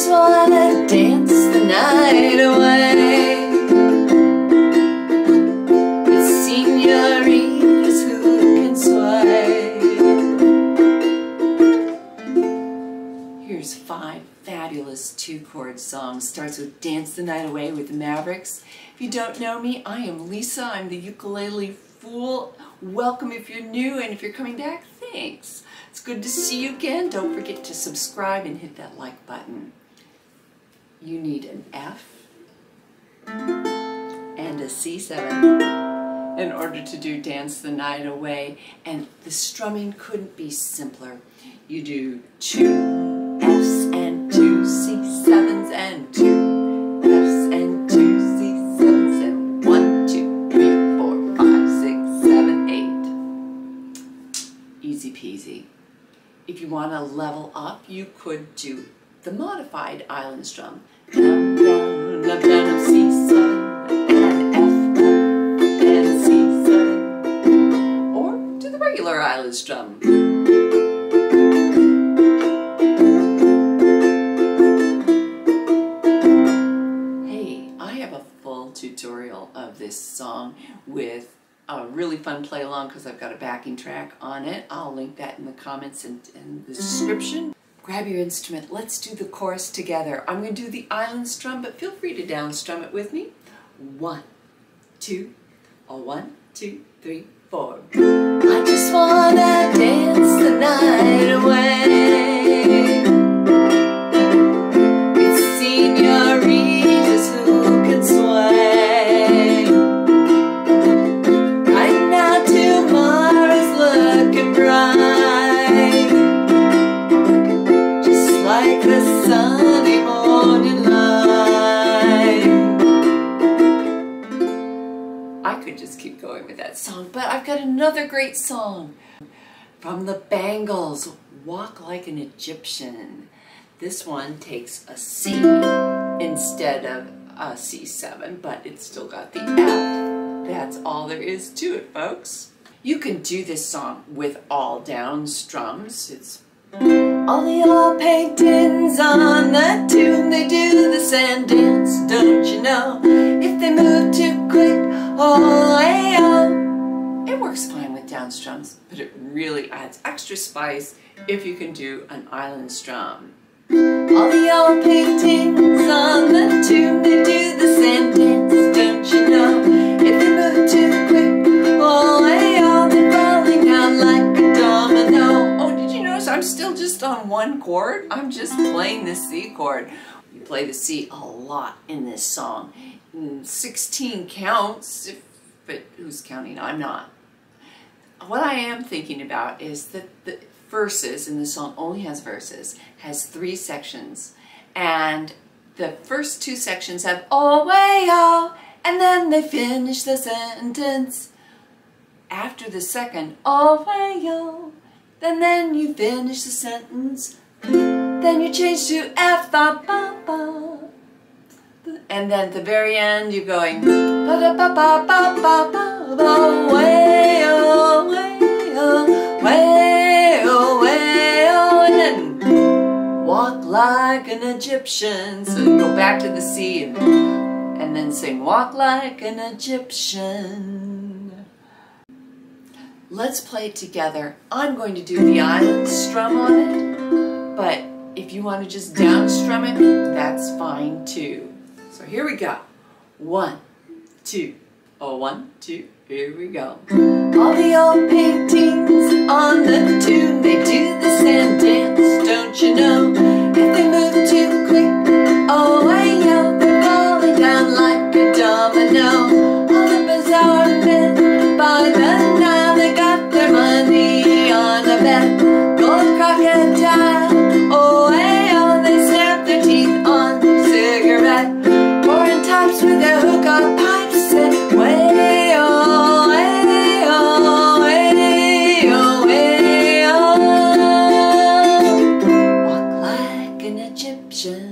just wanna dance the night away with senoritas who can sway. Here's 5 fabulous 2-chord songs. Starts with Dance the Night Away with the Mavericks. If you don't know me, I am Lisa. I'm the ukulele fool. Welcome if you're new, and if you're coming back, thanks. It's good to see you again. Don't forget to subscribe and hit that like button. You need an F and a C7 in order to do Dance the Night Away, and the strumming couldn't be simpler. You do 2 Fs and 2 C7s and 2 Fs and 2 C7s and 1, 2, 3, 4, 5, 6, 7, 8. Easy peasy. If you want to level up, you could do the modified island strum. Down, down, up, down, up, C7 and F and C7, or do the regular island strum. Hey, I have a full tutorial of this song with a really fun play along because I've got a backing track on it. I'll link that in the comments and the description. Grab your instrument. Let's do the chorus together. I'm going to do the island strum, but feel free to down strum it with me. 1, 2, 1, 2, 3, 4. I just wanna dance the night away with senoritas who can sway. Right now tomorrow's looking bright, like the sunny morning light. I could just keep going with that song, but I've got another great song from the Bangles, Walk Like an Egyptian. This one takes a C instead of a C7, but it's still got the F. That's all there is to it, folks. You can do this song with all down strums. It's all the old paintings on the tomb, they do the sand dance, don't you know? If they move too quick, oh, hey, oh. It works fine with down strums, but it really adds extra spice if you can do an island strum. All the old paintings on the tomb, they do the sand dance, don't you know? If they move too quick, oh, hey, oh, they're falling down like a domino. Oh, did you notice I'm still just on 1 chord? I'm just playing the C chord. You play the C a lot in this song. 16 counts, but who's counting? I'm not. What I am thinking about is that the verses, and the song only has verses, has 3 sections, and the first 2 sections have oh, way, oh, and then they finish the sentence. After the second oh, way, oh, then you finish the sentence. Then you change to F, ba, ba, ba. And then at the very end you're going ba, da, ba, ba, ba, ba, ba, ba, way, oh, way, oh, way, oh, way, oh, and then walk like an Egyptian. So you go back to the C and then sing walk like an Egyptian. Let's play it together. I'm going to do the island strum on it, but if you want to just down strum it, that's fine too. So here we go. 1, 2, 1, 2, here we go. All the old paintings on the tomb, they do the sand dance, don't you know? If they move too quick, oh, hey, yo, they're falling down like a domino. All the bizarre men by the Nile, they got their money on a bet. Gold crocodile, oh, hey, oh, they snap their teeth on cigarette. Pouring tops with their hookah pipes and way, oh, way, oh, way, oh, way, oh. Walk like an Egyptian.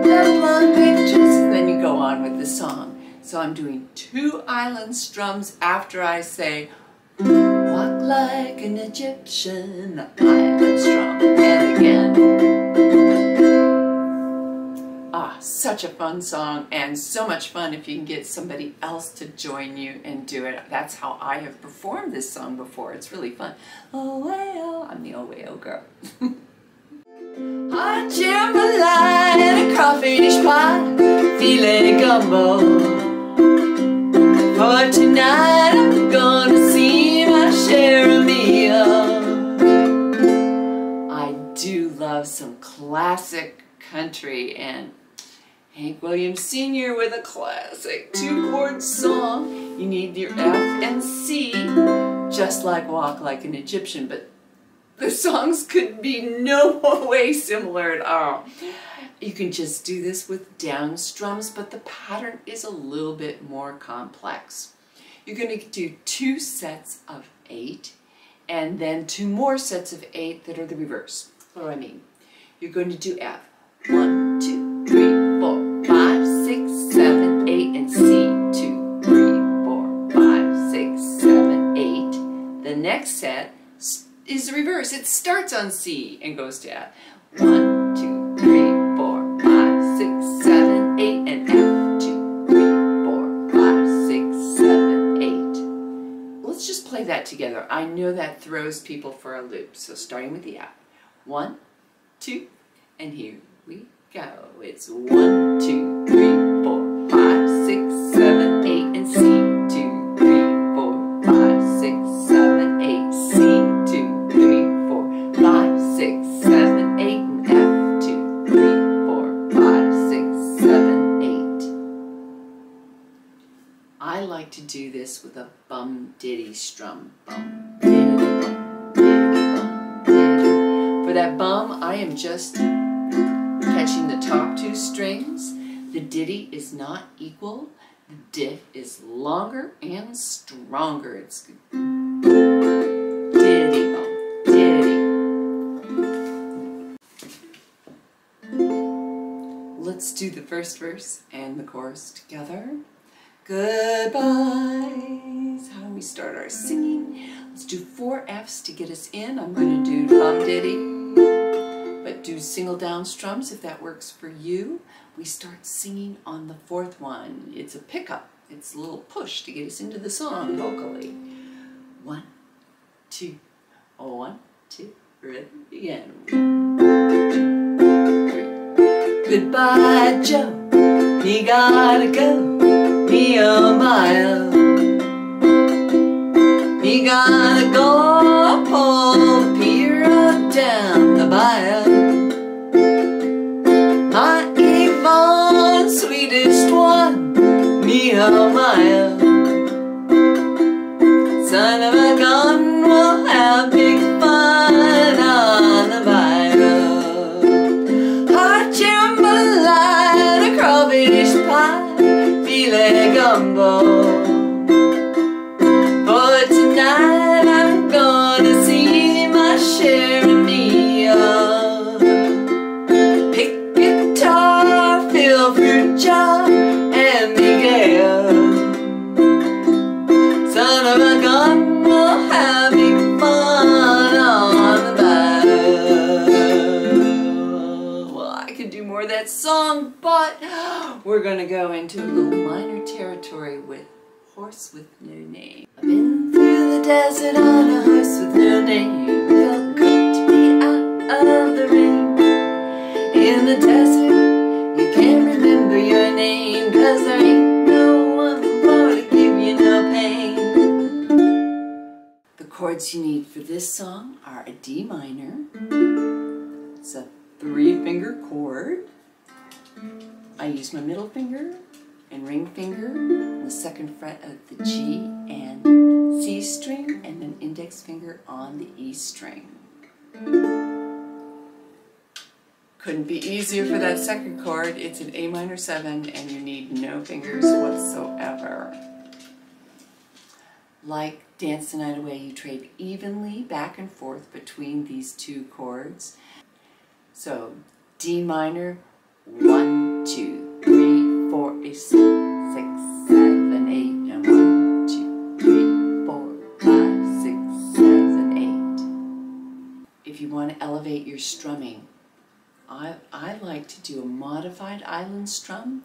Have long pictures, and then you go on with the song. So I'm doing 2 island strums after I say walk like an Egyptian. The island strum. And again. Ah, such a fun song, and so much fun if you can get somebody else to join you and do it. That's how I have performed this song before. It's really fun. Oh, well, I'm the oh girl. Hot jambalaya and a crawfish pie, filet gumbo. For tonight I'm gonna see my share of meal. I do love some classic country, and Hank Williams Sr. with a classic 2-chord song. You need your F and C, just like Walk Like an Egyptian, but the songs could be no way similar at all. You can just do this with down strums, but the pattern is a little bit more complex. You're going to do 2 sets of 8, and then 2 more sets of 8 that are the reverse. What do I mean? You're going to do F. 1, 2, 3, 4, 5, 6, 7, 8, and C. 2, 3, 4, 5, 6, 7, 8. The next set is the reverse. It starts on C and goes to F. 1, 2, 3, 4, 5, 6, 7, 8, and F. 2, 3, 4, 5, 6, 7, 8. Let's just play that together. I know that throws people for a loop. So starting with the F. 1, 2, and here we go. It's 1, 2, 3, 4, 5, 6, 7, 8, and C. 2, 3, 4, 5, 6, 7, 8, C. 2, 3, 4, 5, 6, 7, 8, and F. 2, 3, 4, 5, 6, 7, 8. I like to do this with a bum diddy strum. Bum diddy, bum diddy, bum diddy. For that bum, I am just catching the top 2 strings. The diddy is not equal. The diff is longer and stronger. It's diddy bum, diddy. Let's do the first verse and the chorus together. Goodbyes. How do we start our singing? Let's do 4 Fs to get us in. I'm going to do bum diddy. But do single down strums if that works for you. We start singing on the 4th one. It's a pickup. It's a little push to get us into the song vocally. 1, 2, 1, 2, ready, begin. 3. Goodbye, Joe. Me gotta go. Me a mile. Me gotta go pull the pier down the bayou. My Yvonne, sweetest one, me a mile. Son of a gun, we'll have big fun on the bayou. Hot jambalaya, crawfish pie, filet gumbo. For tonight I'm gonna see my share of meal. Pick guitar, fill fruit jar, and Miguel. Son of a gun, we'll have big fun on the bayou. Well, I could do more of that song, but we're gonna go into a little minor territory with Horse with No Name. I've been through the desert on a horse with no name. Felt good to be out of the rain. In the desert, you can't remember your name, 'cause there ain't no one for to give you no pain. The chords you need for this song are a D minor. It's a 3-finger chord. I use my middle finger and ring finger on the 2nd fret of the G and C string, and then index finger on the E string. Couldn't be easier for that 2nd chord. It's an A minor 7 and you need no fingers whatsoever. Like Dance the Night Away, you trade evenly back and forth between these 2 chords. So D minor, 1, 2, 3, 4, 5, 6, 7, 8, and 1, 2, 3, 4, 5, 6, 7. want to elevate your strumming. I like to do a modified island strum.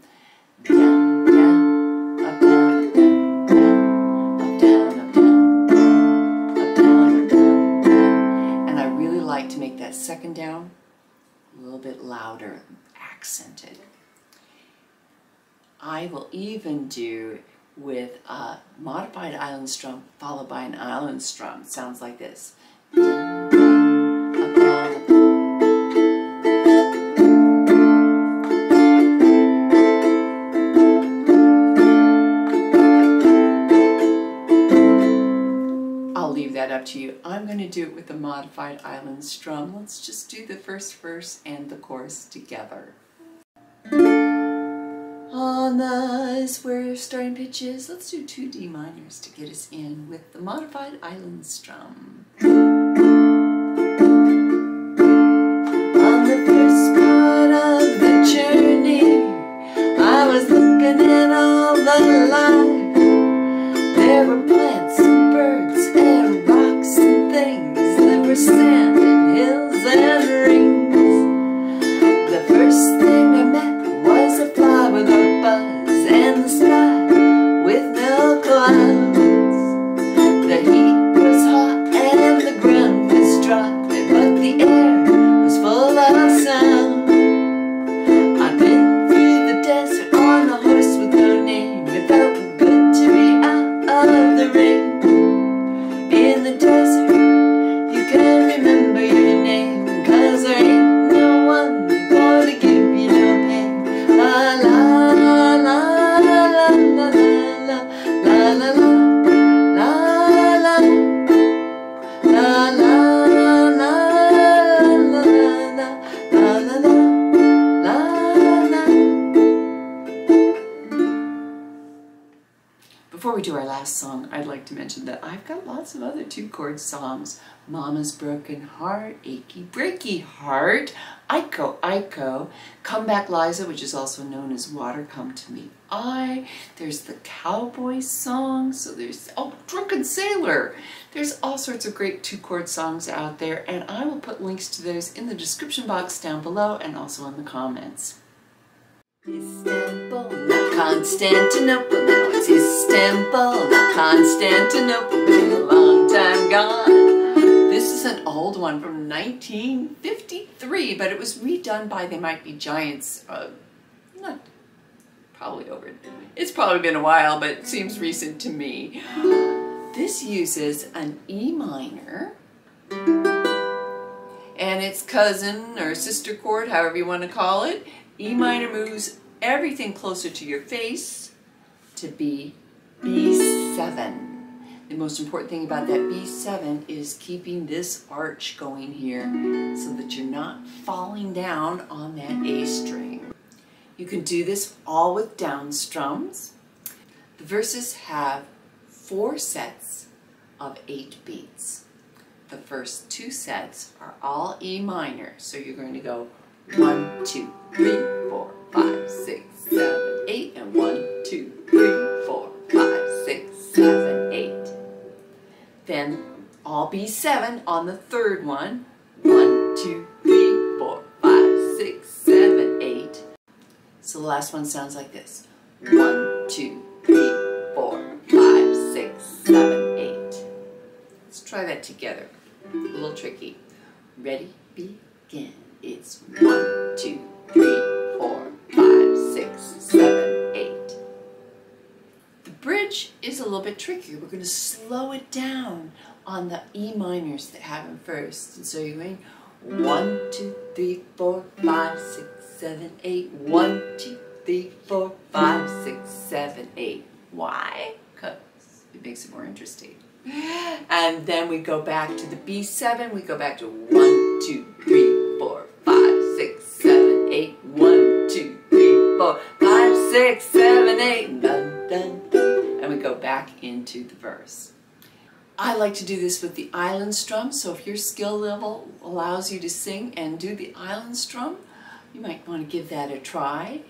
Down, down, up, down, up, down, up, down, up, down, up, down, up, down, down. And I really like to make that second down a little bit louder, accented. I will even do with a modified island strum followed by an island strum. It sounds like this. Down, down, up, down, up, down. I'll leave that up to you. I'm going to do it with the modified island strum. Let's just do the first verse and the chorus together. On the where starting pitch is, let's do 2 D minors to get us in with the modified island strum. On the first part of the journey, I was looking at all the life. There were plants and birds and rocks and things. There were sand and hills and rings. The first thing I met was a fly with a buzz and the sky with no clouds. The heat was hot and the ground was dry, but the air was full of sound. I've been through the desert on a horse with no name. It felt good to be out of the rain. In the desert, you can remember your name, 'cause there ain't no one gonna give you no pain. La la la la la la la la la la la la la la. Before we do our last song, I'd like to mention that I've got lots of other 2-chord songs. Mama's Broken Heart, Achy Breaky Heart, Iko Iko, Come Back Liza, which is also known as Water Come to Me I. There's the cowboy song, so there's, oh, Drunken Sailor. There's all sorts of great 2-chord songs out there, and I will put links to those in the description box down below and also in the comments. Istanbul, not Constantinople, now it's Istanbul, not Constantinople, been a long time gone. This is an old one from 1953, but it was redone by They Might Be Giants, not probably over, it's probably been a while, but it seems recent to me. This uses an E minor and its cousin or sister chord, however you want to call it. E minor moves everything closer to your face to be B7. The most important thing about that B7 is keeping this arch going here so that you're not falling down on that A string. You can do this all with down strums. The verses have 4 sets of 8 beats. The first 2 sets are all E minor, so you're going to go 1, 2, 3, 4, 5, 6, 7, 8, and 1, 2, 3, 4, 5, 6, 7, 8. Then all B7 on the third one. 1, 2, 3, 4, 5, 6, 7, 8. So the last one sounds like this. 1, 2, 3, 4, 5, 6, 7, 8. Let's try that together. A little tricky. Ready? Begin. It's 1, 2, 3, 4, 5, 6, 7, 8. The bridge is a little bit trickier. We're going to slow it down on the E minors that have them first. And so you're going 1, 2, 3, 4, 5, 6, 7, 8. 1, 2, 3, 4, 5, 6, 7, 8. Why? Because it makes it more interesting. And then we go back to the B7. We go back to 1, 2, 3, 4, 5, 6, 7, 8. 1, 2, 3, 4, 5, 6, 7, 8. Dun, dun, dun. And we go back into the verse. I like to do this with the island strum, so if your skill level allows you to sing and do the island strum, you might want to give that a try.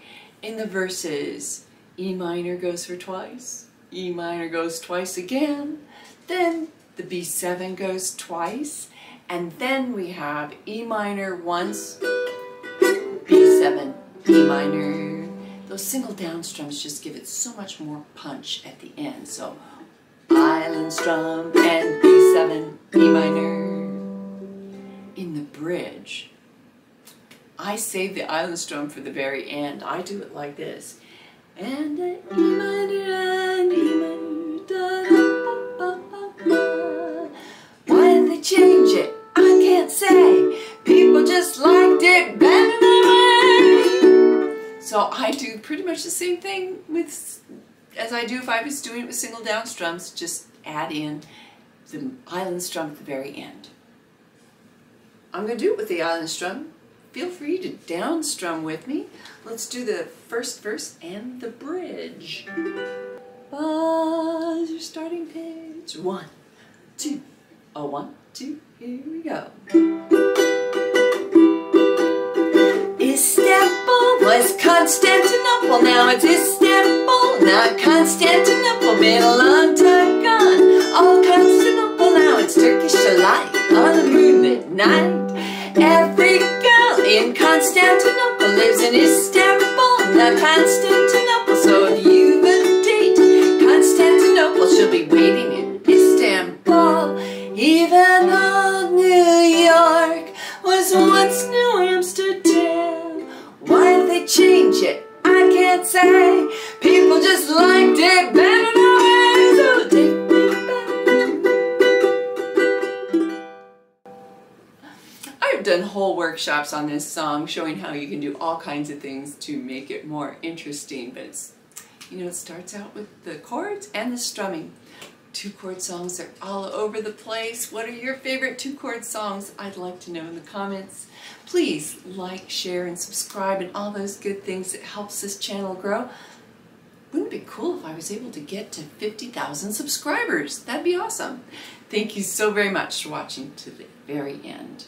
In the verses, E minor goes for twice, E minor goes twice again, then the B7 goes twice, And then we have E minor once, B7, E minor. Those single down strums just give it so much more punch at the end. So island strum and B7, E minor. In the bridge, I save the island strum for the very end. I do it like this. And E minor and E minor, da da ba ba ba. Why did they change it? I can't say. People just liked it better than I. So I do pretty much the same thing with, as I do if I was doing it with single down strums, just add in the island strum at the very end. I'm going to do it with the island strum. Feel free to down strum with me. Let's do the first verse and the bridge. Pause your starting page. 1, 2. Oh, 1, 2, here we go. Istanbul was Constantinople, now it's Istanbul, not Constantinople, been a long time gone. All Constantinople, now it's Turkish delight on a moonlit night. Every girl in Constantinople lives in Istanbul, not Constantinople, so if you've a date, Constantinople, she'll be waiting in Istanbul. Even though New York was once New Amsterdam, why did they change it? I can't say. People just liked it better than I, so take me back. I've done whole workshops on this song showing how you can do all kinds of things to make it more interesting, but it's, you know, it starts out with the chords and the strumming. 2-chord songs are all over the place. What are your favorite 2-chord songs? I'd like to know in the comments. Please like, share, and subscribe and all those good things that helps this channel grow. Wouldn't it be cool if I was able to get to 50,000 subscribers? That'd be awesome. Thank you so very much for watching to the very end.